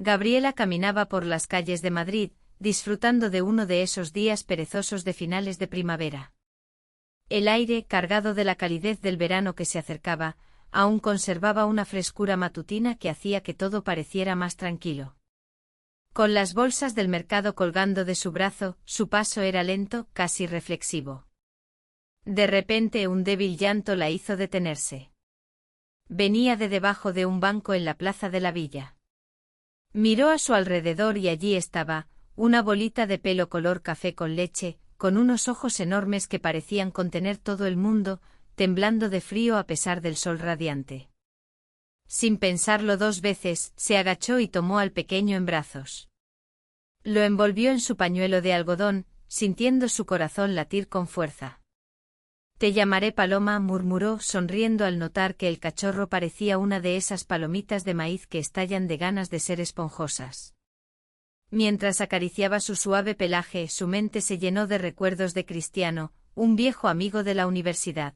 Gabriela caminaba por las calles de Madrid, disfrutando de uno de esos días perezosos de finales de primavera. El aire, cargado de la calidez del verano que se acercaba, aún conservaba una frescura matutina que hacía que todo pareciera más tranquilo. Con las bolsas del mercado colgando de su brazo, su paso era lento, casi reflexivo. De repente un débil llanto la hizo detenerse. Venía de debajo de un banco en la plaza de la villa. Miró a su alrededor y allí estaba, una bolita de pelo color café con leche, con unos ojos enormes que parecían contener todo el mundo, temblando de frío a pesar del sol radiante. Sin pensarlo dos veces, se agachó y tomó al pequeño en brazos. Lo envolvió en su pañuelo de algodón, sintiendo su corazón latir con fuerza. «Te llamaré Paloma», murmuró, sonriendo al notar que el cachorro parecía una de esas palomitas de maíz que estallan de ganas de ser esponjosas. Mientras acariciaba su suave pelaje, su mente se llenó de recuerdos de Cristiano, un viejo amigo de la universidad.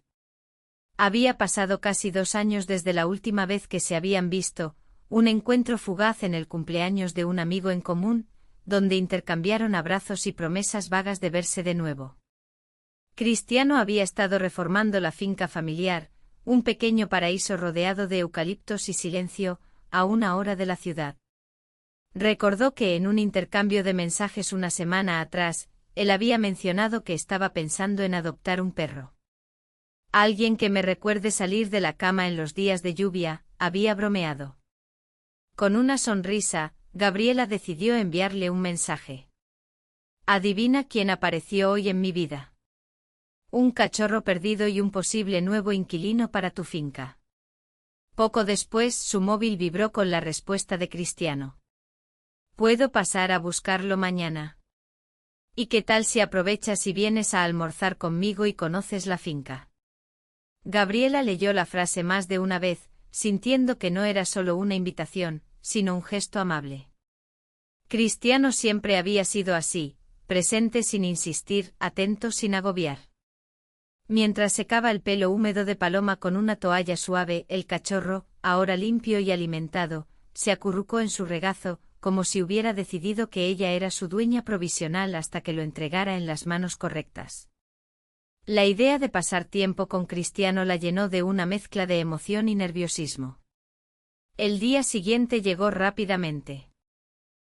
Había pasado casi 2 años desde la última vez que se habían visto, un encuentro fugaz en el cumpleaños de un amigo en común, donde intercambiaron abrazos y promesas vagas de verse de nuevo. Cristiano había estado reformando la finca familiar, un pequeño paraíso rodeado de eucaliptos y silencio, a 1 hora de la ciudad. Recordó que en un intercambio de mensajes una semana atrás, él había mencionado que estaba pensando en adoptar un perro. «Alguien que me recuerde salir de la cama en los días de lluvia», había bromeado. Con una sonrisa, Gabriela decidió enviarle un mensaje. «Adivina quién apareció hoy en mi vida. Un cachorro perdido y un posible nuevo inquilino para tu finca». Poco después, su móvil vibró con la respuesta de Cristiano. «¿Puedo pasar a buscarlo mañana? ¿Y qué tal si aprovechas y vienes a almorzar conmigo y conoces la finca?» Gabriela leyó la frase más de una vez, sintiendo que no era solo una invitación, sino un gesto amable. Cristiano siempre había sido así, presente sin insistir, atento sin agobiar. Mientras secaba el pelo húmedo de Paloma con una toalla suave, el cachorro, ahora limpio y alimentado, se acurrucó en su regazo, como si hubiera decidido que ella era su dueña provisional hasta que lo entregara en las manos correctas. La idea de pasar tiempo con Cristiano la llenó de una mezcla de emoción y nerviosismo. El día siguiente llegó rápidamente.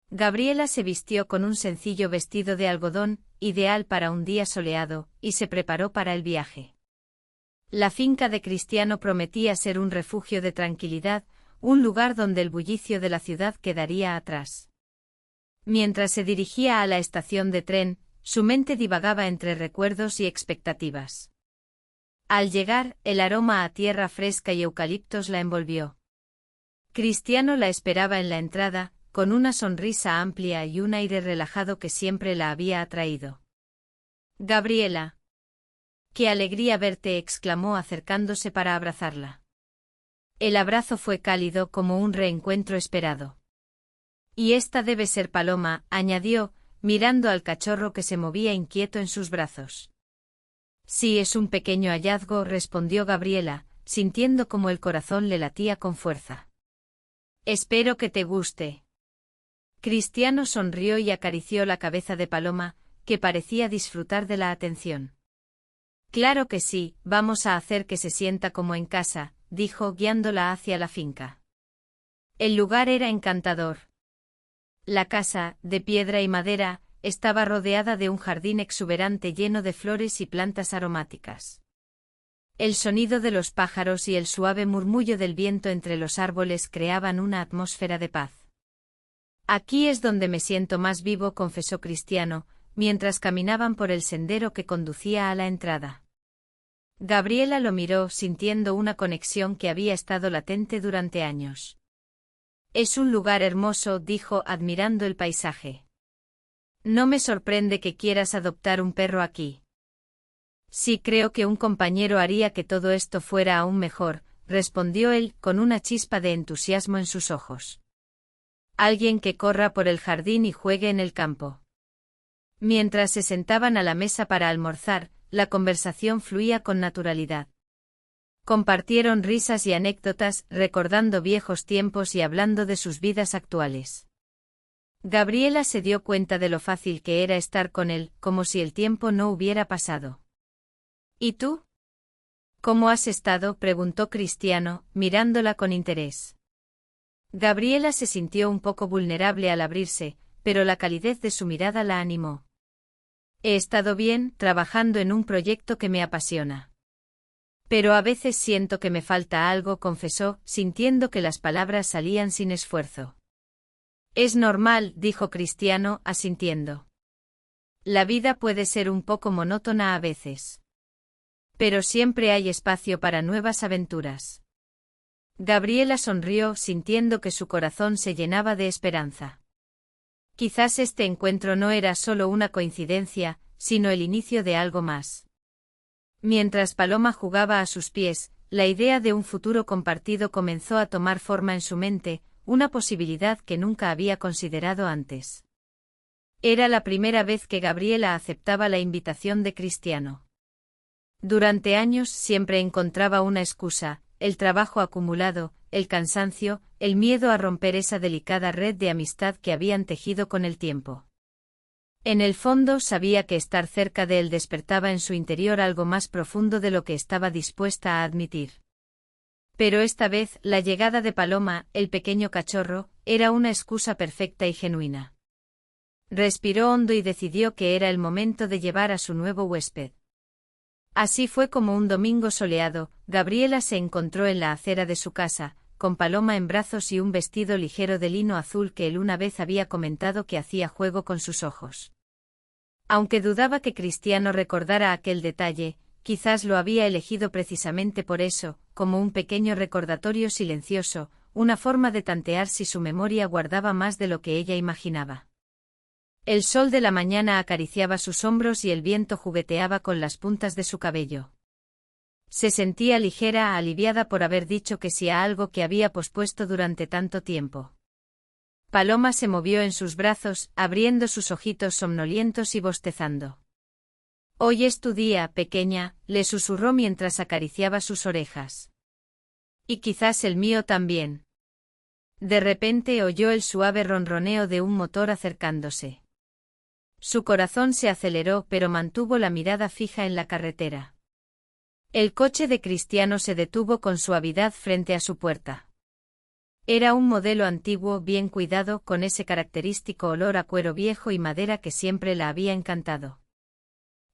Gabriela se vistió con un sencillo vestido de algodón, ideal para un día soleado, y se preparó para el viaje. La finca de Cristiano prometía ser un refugio de tranquilidad, un lugar donde el bullicio de la ciudad quedaría atrás. Mientras se dirigía a la estación de tren, su mente divagaba entre recuerdos y expectativas. Al llegar, el aroma a tierra fresca y eucaliptos la envolvió. Cristiano la esperaba en la entrada, con una sonrisa amplia y un aire relajado que siempre la había atraído. «Gabriela. ¡Qué alegría verte!», exclamó acercándose para abrazarla. El abrazo fue cálido como un reencuentro esperado. «Y esta debe ser Paloma», añadió, mirando al cachorro que se movía inquieto en sus brazos. «Sí, es un pequeño hallazgo», respondió Gabriela, sintiendo como el corazón le latía con fuerza. «Espero que te guste». Cristiano sonrió y acarició la cabeza de Paloma, que parecía disfrutar de la atención. «Claro que sí, vamos a hacer que se sienta como en casa», dijo guiándola hacia la finca. El lugar era encantador. La casa, de piedra y madera, estaba rodeada de un jardín exuberante lleno de flores y plantas aromáticas. El sonido de los pájaros y el suave murmullo del viento entre los árboles creaban una atmósfera de paz. «Aquí es donde me siento más vivo», confesó Cristiano, mientras caminaban por el sendero que conducía a la entrada. Gabriela lo miró sintiendo una conexión que había estado latente durante años. «Es un lugar hermoso», dijo admirando el paisaje. «No me sorprende que quieras adoptar un perro aquí». «Sí, creo que un compañero haría que todo esto fuera aún mejor», respondió él, con una chispa de entusiasmo en sus ojos. «Alguien que corra por el jardín y juegue en el campo». Mientras se sentaban a la mesa para almorzar, la conversación fluía con naturalidad. Compartieron risas y anécdotas, recordando viejos tiempos y hablando de sus vidas actuales. Gabriela se dio cuenta de lo fácil que era estar con él, como si el tiempo no hubiera pasado. ¿Y tú? ¿Cómo has estado?, preguntó Cristiano, mirándola con interés. Gabriela se sintió un poco vulnerable al abrirse, pero la calidez de su mirada la animó. He estado bien, trabajando en un proyecto que me apasiona. Pero a veces siento que me falta algo, confesó, sintiendo que las palabras salían sin esfuerzo. Es normal, dijo Cristiano, asintiendo. La vida puede ser un poco monótona a veces. Pero siempre hay espacio para nuevas aventuras. Gabriela sonrió, sintiendo que su corazón se llenaba de esperanza. Quizás este encuentro no era solo una coincidencia, sino el inicio de algo más. Mientras Paloma jugaba a sus pies, la idea de un futuro compartido comenzó a tomar forma en su mente, una posibilidad que nunca había considerado antes. Era la primera vez que Gabriela aceptaba la invitación de Cristiano. Durante años siempre encontraba una excusa: el trabajo acumulado, el cansancio, el miedo a romper esa delicada red de amistad que habían tejido con el tiempo. En el fondo sabía que estar cerca de él despertaba en su interior algo más profundo de lo que estaba dispuesta a admitir. Pero esta vez, la llegada de Paloma, el pequeño cachorro, era una excusa perfecta y genuina. Respiró hondo y decidió que era el momento de llevar a su nuevo huésped. Así fue como un domingo soleado, Gabriela se encontró en la acera de su casa, con Paloma en brazos y un vestido ligero de lino azul que él una vez había comentado que hacía juego con sus ojos. Aunque dudaba que Cristiano recordara aquel detalle, quizás lo había elegido precisamente por eso, como un pequeño recordatorio silencioso, una forma de tantear si su memoria guardaba más de lo que ella imaginaba. El sol de la mañana acariciaba sus hombros y el viento jugueteaba con las puntas de su cabello. Se sentía ligera, aliviada por haber dicho que sí a algo que había pospuesto durante tanto tiempo. Paloma se movió en sus brazos, abriendo sus ojitos somnolientos y bostezando. «Hoy es tu día, pequeña», le susurró mientras acariciaba sus orejas. «Y quizás el mío también». De repente oyó el suave ronroneo de un motor acercándose. Su corazón se aceleró, pero mantuvo la mirada fija en la carretera. El coche de Cristiano se detuvo con suavidad frente a su puerta. Era un modelo antiguo, bien cuidado, con ese característico olor a cuero viejo y madera que siempre la había encantado.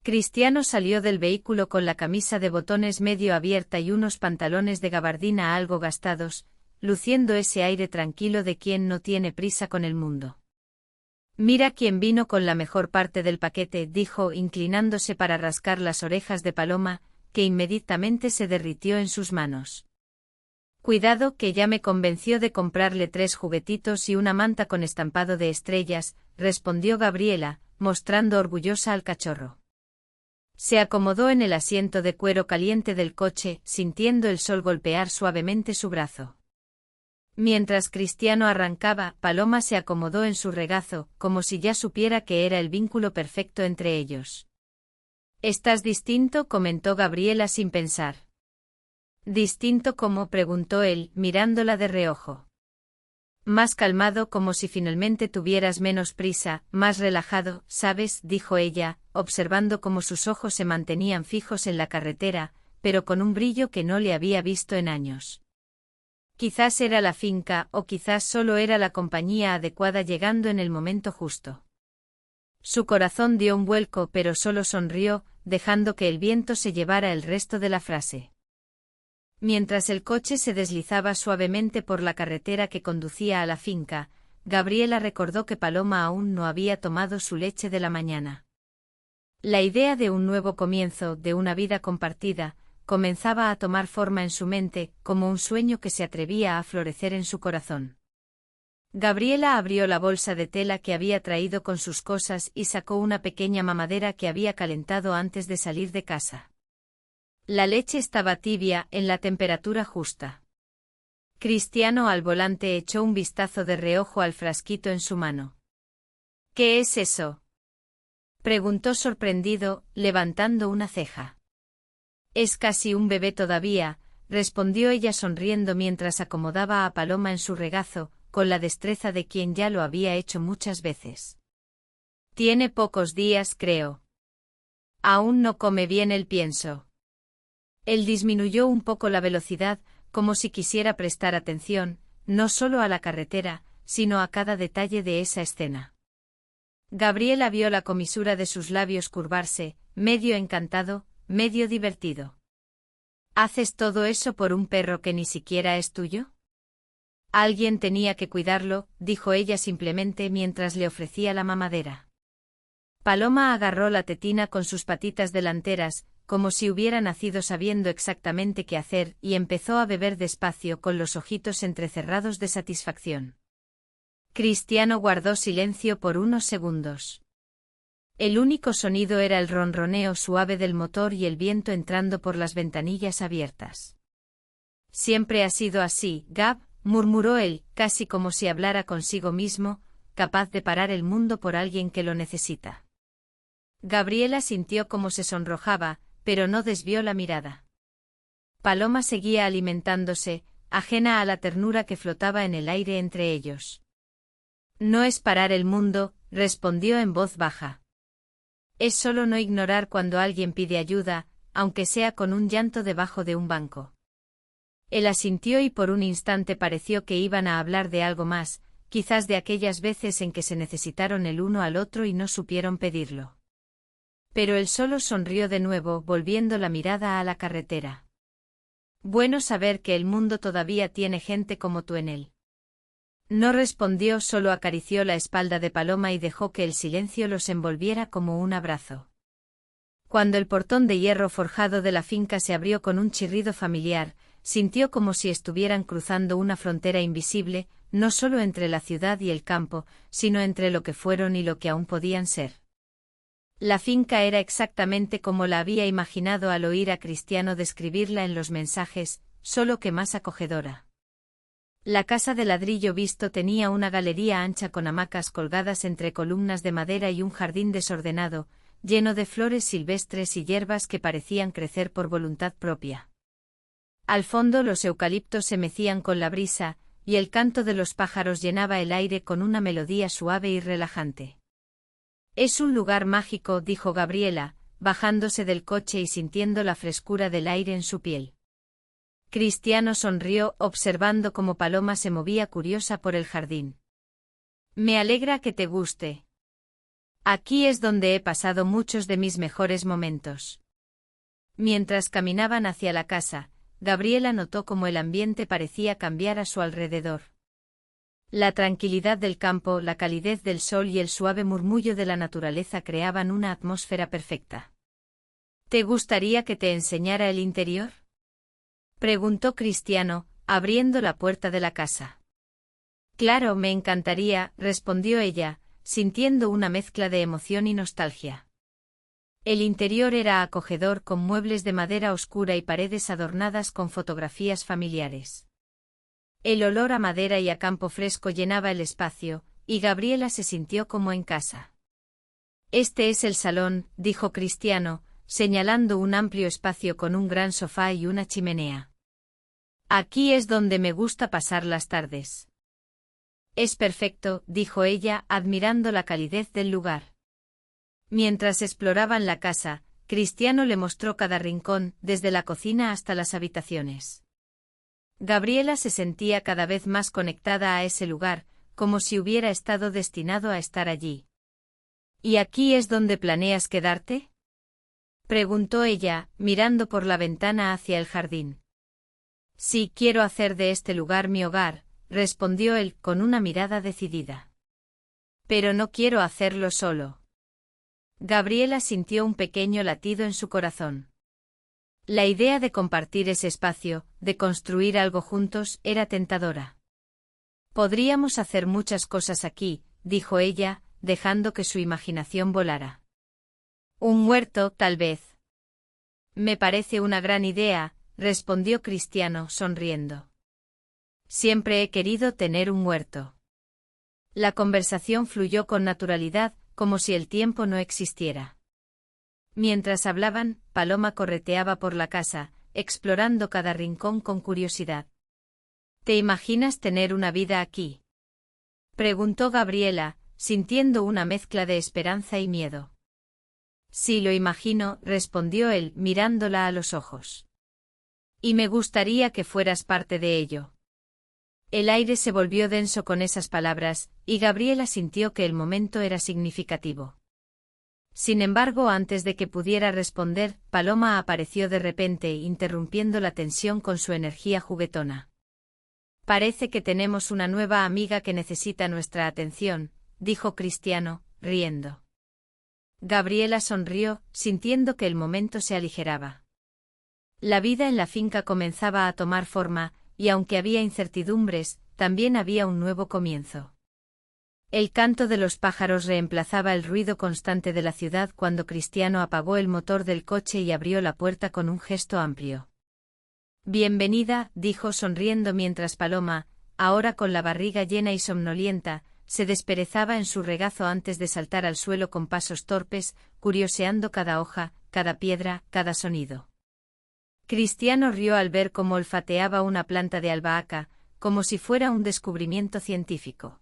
Cristiano salió del vehículo con la camisa de botones medio abierta y unos pantalones de gabardina algo gastados, luciendo ese aire tranquilo de quien no tiene prisa con el mundo. «Mira quién vino con la mejor parte del paquete», dijo, inclinándose para rascar las orejas de Paloma, que inmediatamente se derritió en sus manos. «Cuidado, que ya me convenció de comprarle 3 juguetitos y una manta con estampado de estrellas», respondió Gabriela, mostrando orgullosa al cachorro. Se acomodó en el asiento de cuero caliente del coche, sintiendo el sol golpear suavemente su brazo. Mientras Cristiano arrancaba, Paloma se acomodó en su regazo, como si ya supiera que era el vínculo perfecto entre ellos. «¿Estás distinto?», comentó Gabriela sin pensar. «¿Distinto cómo?», preguntó él, mirándola de reojo. «Más calmado, como si finalmente tuvieras menos prisa, más relajado, ¿sabes?», dijo ella, observando cómo sus ojos se mantenían fijos en la carretera, pero con un brillo que no le había visto en años. Quizás era la finca, o quizás solo era la compañía adecuada llegando en el momento justo. Su corazón dio un vuelco, pero solo sonrió, dejando que el viento se llevara el resto de la frase. Mientras el coche se deslizaba suavemente por la carretera que conducía a la finca, Gabriela recordó que Paloma aún no había tomado su leche de la mañana. La idea de un nuevo comienzo, de una vida compartida, comenzaba a tomar forma en su mente, como un sueño que se atrevía a florecer en su corazón. Gabriela abrió la bolsa de tela que había traído con sus cosas y sacó una pequeña mamadera que había calentado antes de salir de casa. La leche estaba tibia, en la temperatura justa. Cristiano al volante echó un vistazo de reojo al frasquito en su mano. «¿Qué es eso?», preguntó sorprendido, levantando una ceja. «Es casi un bebé todavía», respondió ella sonriendo mientras acomodaba a Paloma en su regazo, con la destreza de quien ya lo había hecho muchas veces. Tiene pocos días, creo. Aún no come bien el pienso. Él disminuyó un poco la velocidad, como si quisiera prestar atención, no solo a la carretera, sino a cada detalle de esa escena. Gabriela vio la comisura de sus labios curvarse, medio encantado, medio divertido. ¿Haces todo eso por un perro que ni siquiera es tuyo? Alguien tenía que cuidarlo, dijo ella simplemente mientras le ofrecía la mamadera. Paloma agarró la tetina con sus patitas delanteras, como si hubiera nacido sabiendo exactamente qué hacer, y empezó a beber despacio con los ojitos entrecerrados de satisfacción. Cristiano guardó silencio por unos segundos. El único sonido era el ronroneo suave del motor y el viento entrando por las ventanillas abiertas. Siempre ha sido así, Gab, murmuró él, casi como si hablara consigo mismo, capaz de parar el mundo por alguien que lo necesita. Gabriela sintió cómo se sonrojaba, pero no desvió la mirada. Paloma seguía alimentándose, ajena a la ternura que flotaba en el aire entre ellos. No es parar el mundo, respondió en voz baja. Es solo no ignorar cuando alguien pide ayuda, aunque sea con un llanto debajo de un banco. Él asintió y por un instante pareció que iban a hablar de algo más, quizás de aquellas veces en que se necesitaron el uno al otro y no supieron pedirlo. Pero él solo sonrió de nuevo, volviendo la mirada a la carretera. Bueno saber que el mundo todavía tiene gente como tú en él. No respondió, solo acarició la espalda de Paloma y dejó que el silencio los envolviera como un abrazo. Cuando el portón de hierro forjado de la finca se abrió con un chirrido familiar, sintió como si estuvieran cruzando una frontera invisible, no solo entre la ciudad y el campo, sino entre lo que fueron y lo que aún podían ser. La finca era exactamente como la había imaginado al oír a Cristiano describirla en los mensajes, solo que más acogedora. La casa de ladrillo visto tenía una galería ancha con hamacas colgadas entre columnas de madera y un jardín desordenado, lleno de flores silvestres y hierbas que parecían crecer por voluntad propia. Al fondo los eucaliptos se mecían con la brisa, y el canto de los pájaros llenaba el aire con una melodía suave y relajante. Es un lugar mágico, dijo Gabriela, bajándose del coche y sintiendo la frescura del aire en su piel. Cristiano sonrió, observando cómo Paloma se movía curiosa por el jardín. Me alegra que te guste. Aquí es donde he pasado muchos de mis mejores momentos. Mientras caminaban hacia la casa, Gabriela notó cómo el ambiente parecía cambiar a su alrededor. La tranquilidad del campo, la calidez del sol y el suave murmullo de la naturaleza creaban una atmósfera perfecta. ¿Te gustaría que te enseñara el interior?, preguntó Cristiano, abriendo la puerta de la casa. Claro, me encantaría, respondió ella, sintiendo una mezcla de emoción y nostalgia. El interior era acogedor, con muebles de madera oscura y paredes adornadas con fotografías familiares. El olor a madera y a campo fresco llenaba el espacio, y Gabriela se sintió como en casa. Este es el salón, dijo Cristiano, señalando un amplio espacio con un gran sofá y una chimenea. Aquí es donde me gusta pasar las tardes. Es perfecto, dijo ella, admirando la calidez del lugar. Mientras exploraban la casa, Cristiano le mostró cada rincón, desde la cocina hasta las habitaciones. Gabriela se sentía cada vez más conectada a ese lugar, como si hubiera estado destinado a estar allí. ¿Y aquí es donde planeas quedarte?, preguntó ella, mirando por la ventana hacia el jardín. Sí, quiero hacer de este lugar mi hogar, respondió él, con una mirada decidida. Pero no quiero hacerlo solo. Gabriela sintió un pequeño latido en su corazón. La idea de compartir ese espacio, de construir algo juntos, era tentadora. Podríamos hacer muchas cosas aquí, dijo ella, dejando que su imaginación volara. Un huerto, tal vez. Me parece una gran idea, respondió Cristiano, sonriendo. Siempre he querido tener un huerto. La conversación fluyó con naturalidad, como si el tiempo no existiera. Mientras hablaban, Paloma correteaba por la casa, explorando cada rincón con curiosidad. ¿Te imaginas tener una vida aquí?, Preguntó Gabriela, sintiendo una mezcla de esperanza y miedo. Sí, lo imagino, respondió él, mirándola a los ojos. Y me gustaría que fueras parte de ello. El aire se volvió denso con esas palabras, y Gabriela sintió que el momento era significativo. Sin embargo, antes de que pudiera responder, Paloma apareció de repente, interrumpiendo la tensión con su energía juguetona. Parece que tenemos una nueva amiga que necesita nuestra atención, dijo Cristiano, riendo. Gabriela sonrió, sintiendo que el momento se aligeraba. La vida en la finca comenzaba a tomar forma, y aunque había incertidumbres, también había un nuevo comienzo. El canto de los pájaros reemplazaba el ruido constante de la ciudad cuando Cristiano apagó el motor del coche y abrió la puerta con un gesto amplio. Bienvenida, dijo sonriendo mientras Paloma, ahora con la barriga llena y somnolienta, se desperezaba en su regazo antes de saltar al suelo con pasos torpes, curioseando cada hoja, cada piedra, cada sonido. Cristiano rió al ver cómo olfateaba una planta de albahaca, como si fuera un descubrimiento científico.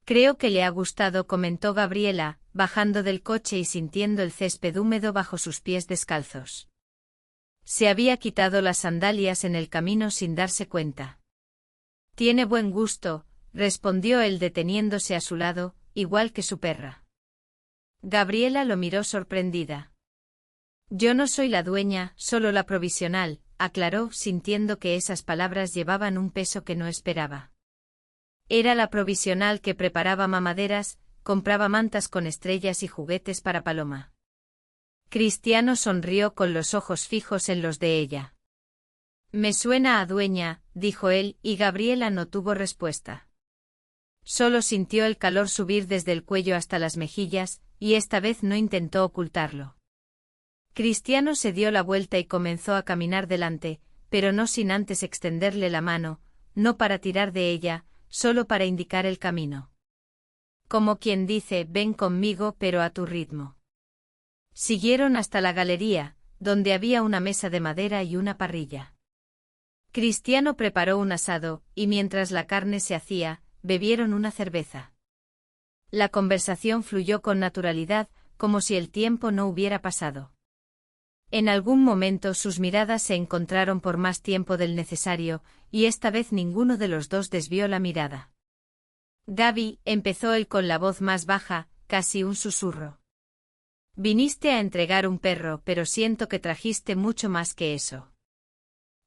Creo que le ha gustado, comentó Gabriela, bajando del coche y sintiendo el césped húmedo bajo sus pies descalzos. Se había quitado las sandalias en el camino sin darse cuenta. Tiene buen gusto, respondió él deteniéndose a su lado, igual que su perra. Gabriela lo miró sorprendida. Yo no soy la dueña, solo la provisional, aclaró, sintiendo que esas palabras llevaban un peso que no esperaba. Era la provisional que preparaba mamaderas, compraba mantas con estrellas y juguetes para Paloma. Cristiano sonrió con los ojos fijos en los de ella. Me suena a dueña, dijo él, y Gabriela no tuvo respuesta. Solo sintió el calor subir desde el cuello hasta las mejillas, y esta vez no intentó ocultarlo. Cristiano se dio la vuelta y comenzó a caminar delante, pero no sin antes extenderle la mano, no para tirar de ella, solo para indicar el camino. Como quien dice, ven conmigo pero a tu ritmo. Siguieron hasta la galería, donde había una mesa de madera y una parrilla. Cristiano preparó un asado, y mientras la carne se hacía, bebieron una cerveza. La conversación fluyó con naturalidad, como si el tiempo no hubiera pasado. En algún momento sus miradas se encontraron por más tiempo del necesario, y esta vez ninguno de los dos desvió la mirada. Gaby, empezó él con la voz más baja, casi un susurro. Viniste a entregar un perro, pero siento que trajiste mucho más que eso.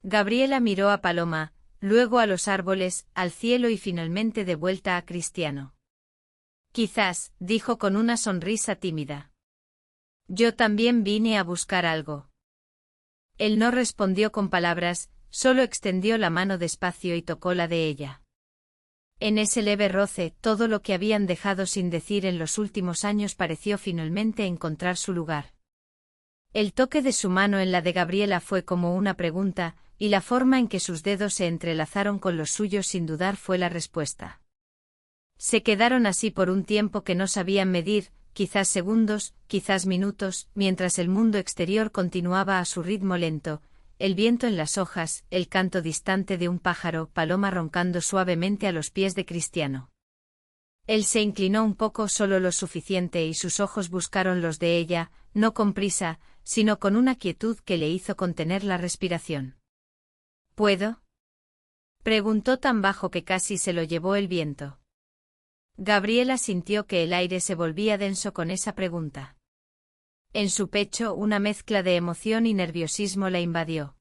Gabriela miró a Paloma, luego a los árboles, al cielo y finalmente de vuelta a Cristiano. Quizás, dijo con una sonrisa tímida. Yo también vine a buscar algo. Él no respondió con palabras, solo extendió la mano despacio y tocó la de ella. En ese leve roce, todo lo que habían dejado sin decir en los últimos años pareció finalmente encontrar su lugar. El toque de su mano en la de Gabriela fue como una pregunta, y la forma en que sus dedos se entrelazaron con los suyos sin dudar fue la respuesta. Se quedaron así por un tiempo que no sabían medir, quizás segundos, quizás minutos, mientras el mundo exterior continuaba a su ritmo lento, el viento en las hojas, el canto distante de un pájaro, Paloma roncando suavemente a los pies de Cristiano. Él se inclinó un poco, solo lo suficiente, y sus ojos buscaron los de ella, no con prisa, sino con una quietud que le hizo contener la respiración. ¿Puedo? Preguntó tan bajo que casi se lo llevó el viento. Gabriela sintió que el aire se volvía denso con esa pregunta. En su pecho una mezcla de emoción y nerviosismo la invadió.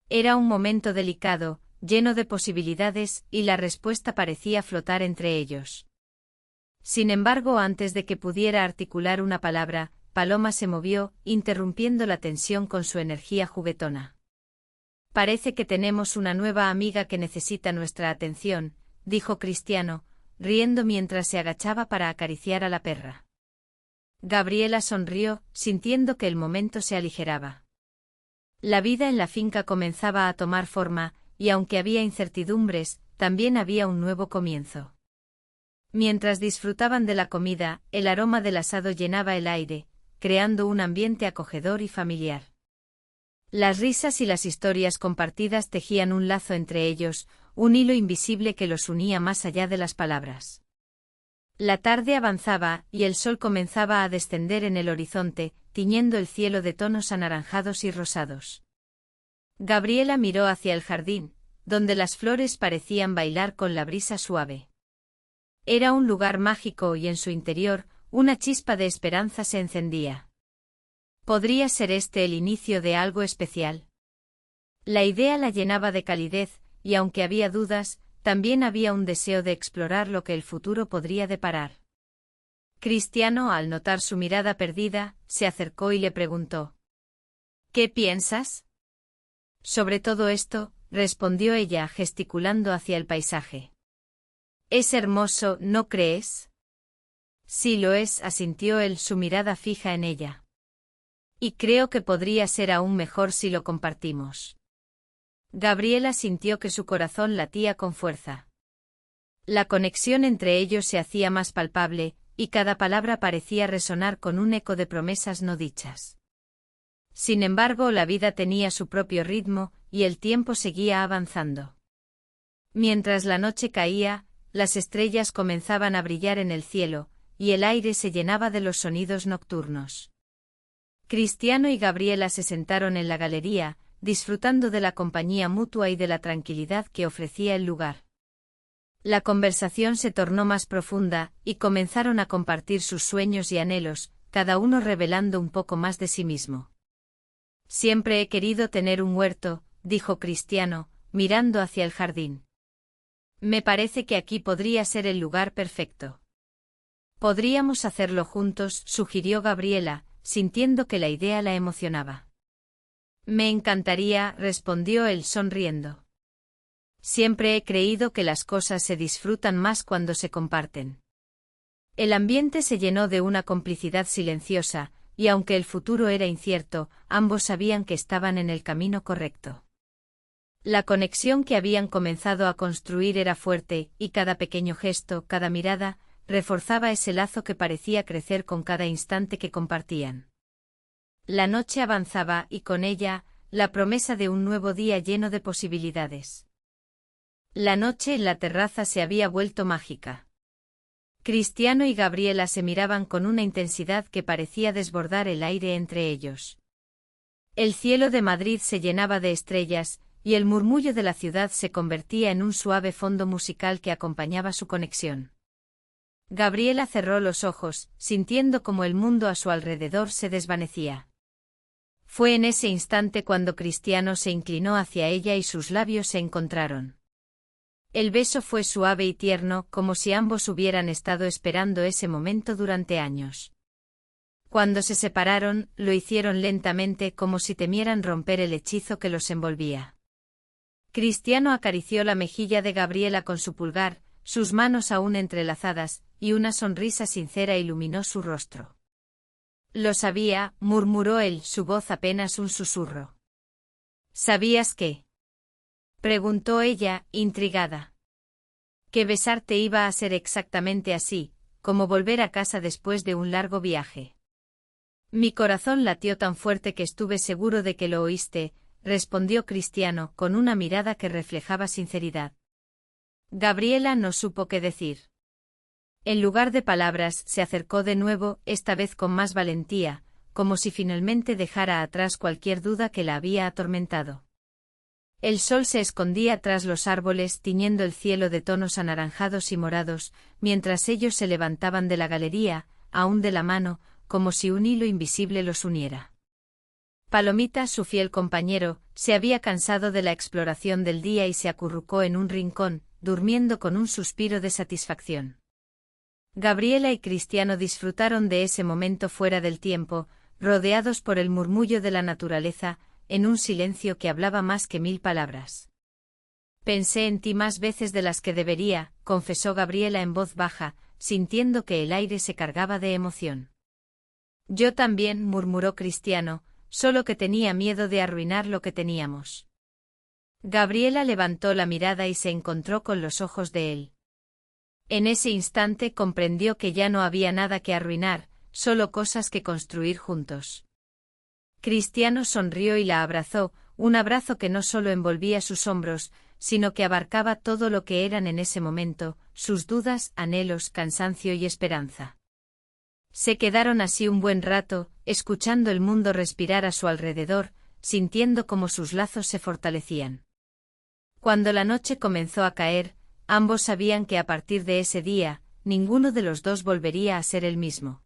Era un momento delicado, lleno de posibilidades, y la respuesta parecía flotar entre ellos. Sin embargo, antes de que pudiera articular una palabra, Paloma se movió, interrumpiendo la tensión con su energía juguetona. Parece que tenemos una nueva amiga que necesita nuestra atención, dijo Cristiano, riendo mientras se agachaba para acariciar a la perra. Gabriela sonrió, sintiendo que el momento se aligeraba. La vida en la finca comenzaba a tomar forma, y aunque había incertidumbres, también había un nuevo comienzo. Mientras disfrutaban de la comida, el aroma del asado llenaba el aire, creando un ambiente acogedor y familiar. Las risas y las historias compartidas tejían un lazo entre ellos, un hilo invisible que los unía más allá de las palabras. La tarde avanzaba, y el sol comenzaba a descender en el horizonte, tiñendo el cielo de tonos anaranjados y rosados. Gabriela miró hacia el jardín, donde las flores parecían bailar con la brisa suave. Era un lugar mágico y en su interior, una chispa de esperanza se encendía. ¿Podría ser este el inicio de algo especial? La idea la llenaba de calidez, y aunque había dudas, también había un deseo de explorar lo que el futuro podría deparar. Cristiano, al notar su mirada perdida, se acercó y le preguntó: ¿Qué piensas? Sobre todo esto, respondió ella gesticulando hacia el paisaje. Es hermoso, ¿no crees? Sí lo es, asintió él, su mirada fija en ella. Y creo que podría ser aún mejor si lo compartimos. Gabriela sintió que su corazón latía con fuerza. La conexión entre ellos se hacía más palpable, y cada palabra parecía resonar con un eco de promesas no dichas. Sin embargo, la vida tenía su propio ritmo, y el tiempo seguía avanzando. Mientras la noche caía, las estrellas comenzaban a brillar en el cielo, y el aire se llenaba de los sonidos nocturnos. Cristiano y Gabriela se sentaron en la galería, disfrutando de la compañía mutua y de la tranquilidad que ofrecía el lugar. La conversación se tornó más profunda, y comenzaron a compartir sus sueños y anhelos, cada uno revelando un poco más de sí mismo. Siempre he querido tener un huerto, dijo Cristiano, mirando hacia el jardín. Me parece que aquí podría ser el lugar perfecto. Podríamos hacerlo juntos, sugirió Gabriela, sintiendo que la idea la emocionaba. Me encantaría, respondió él sonriendo. Siempre he creído que las cosas se disfrutan más cuando se comparten. El ambiente se llenó de una complicidad silenciosa, y aunque el futuro era incierto, ambos sabían que estaban en el camino correcto. La conexión que habían comenzado a construir era fuerte, y cada pequeño gesto, cada mirada, reforzaba ese lazo que parecía crecer con cada instante que compartían. La noche avanzaba y con ella, la promesa de un nuevo día lleno de posibilidades. La noche en la terraza se había vuelto mágica. Cristiano y Gabriela se miraban con una intensidad que parecía desbordar el aire entre ellos. El cielo de Madrid se llenaba de estrellas, y el murmullo de la ciudad se convertía en un suave fondo musical que acompañaba su conexión. Gabriela cerró los ojos, sintiendo como el mundo a su alrededor se desvanecía. Fue en ese instante cuando Cristiano se inclinó hacia ella y sus labios se encontraron. El beso fue suave y tierno, como si ambos hubieran estado esperando ese momento durante años. Cuando se separaron, lo hicieron lentamente como si temieran romper el hechizo que los envolvía. Cristiano acarició la mejilla de Gabriela con su pulgar, sus manos aún entrelazadas, y una sonrisa sincera iluminó su rostro. Lo sabía, murmuró él, su voz apenas un susurro. ¿Sabías qué? Preguntó ella, intrigada. Que besarte iba a ser exactamente así, como volver a casa después de un largo viaje. Mi corazón latió tan fuerte que estuve seguro de que lo oíste, respondió Cristiano, con una mirada que reflejaba sinceridad. Gabriela no supo qué decir. En lugar de palabras, se acercó de nuevo, esta vez con más valentía, como si finalmente dejara atrás cualquier duda que la había atormentado. El sol se escondía tras los árboles, tiñendo el cielo de tonos anaranjados y morados, mientras ellos se levantaban de la galería, aún de la mano, como si un hilo invisible los uniera. Palomita, su fiel compañero, se había cansado de la exploración del día y se acurrucó en un rincón, durmiendo con un suspiro de satisfacción. Gabriela y Cristiano disfrutaron de ese momento fuera del tiempo, rodeados por el murmullo de la naturaleza, en un silencio que hablaba más que 1000 palabras. Pensé en ti más veces de las que debería, confesó Gabriela en voz baja, sintiendo que el aire se cargaba de emoción. Yo también, murmuró Cristiano, solo que tenía miedo de arruinar lo que teníamos. Gabriela levantó la mirada y se encontró con los ojos de él. En ese instante comprendió que ya no había nada que arruinar, solo cosas que construir juntos. Cristiano sonrió y la abrazó, un abrazo que no solo envolvía sus hombros, sino que abarcaba todo lo que eran en ese momento, sus dudas, anhelos, cansancio y esperanza. Se quedaron así un buen rato, escuchando el mundo respirar a su alrededor, sintiendo cómo sus lazos se fortalecían. Cuando la noche comenzó a caer, ambos sabían que a partir de ese día, ninguno de los dos volvería a ser el mismo.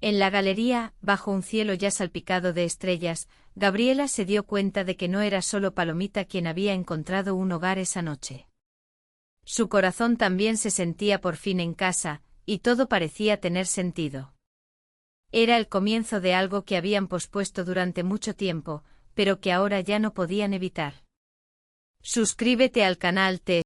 En la galería, bajo un cielo ya salpicado de estrellas, Gabriela se dio cuenta de que no era solo Palomita quien había encontrado un hogar esa noche. Su corazón también se sentía por fin en casa, y todo parecía tener sentido. Era el comienzo de algo que habían pospuesto durante mucho tiempo, pero que ahora ya no podían evitar. Suscríbete al canal. Te